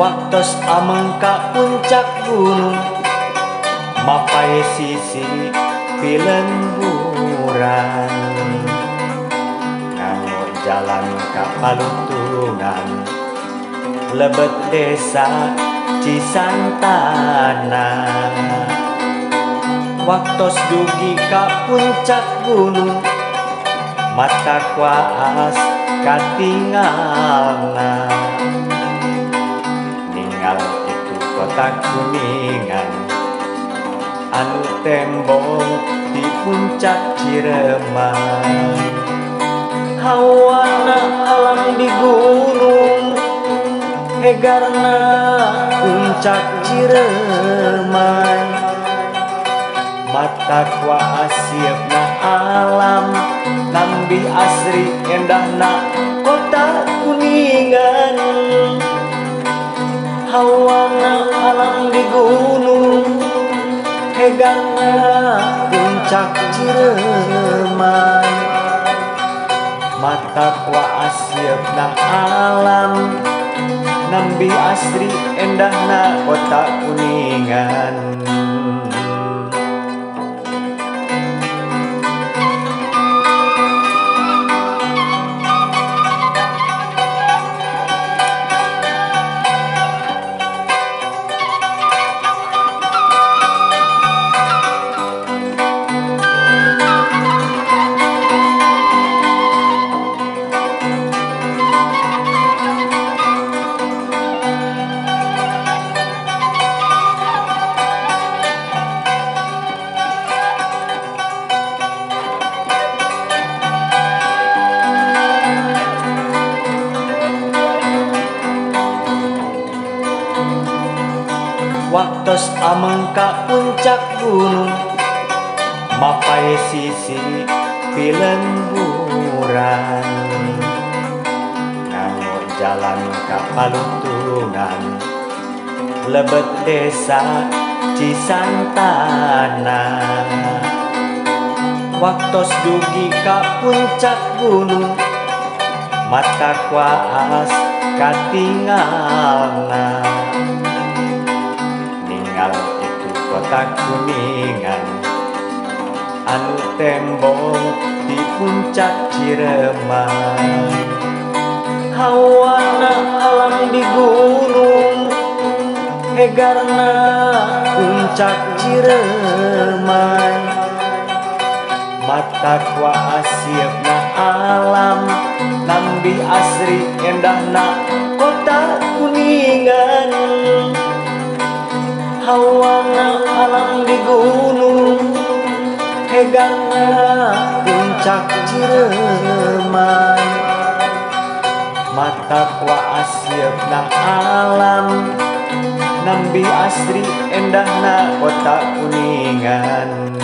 Waktos ameng ka puncak gunung mapai sisi pilemburan nganggo jalan ka Paluntungan lebet desa Cisantana. Waktos dugi ka puncak gunung mata kuas katingalna ninggal itu kota Kuningan anu tembong di puncak Ciremai. Hawana alam di gunung hegarna puncak Ciremai. Mata kuasiepna alam nambi asri endahna kota Kuningan. Hawana alam di gunung hegarna puncak Ciremai. Mata kuasiepna alam nambi asri endahna kota Kuningan. Waktos ameng ka puncak gunung mapai sisi pilemburan nganggo jalan ka Paluntungan lebet desa Cisantana. Waktos dugi ka puncak gunung mata kuas katingalna itu kota Kuningan anu tembong di puncak Ciremai. Hawana alam di gunung hegarna puncak Ciremai. Mata kuasiepna alam nambi asri endahna kota Kuningan. Hawana alam di gunung hegarna puncak Ciremai. Mata kuasiepna alam nambi asri endahna kota Kuningan.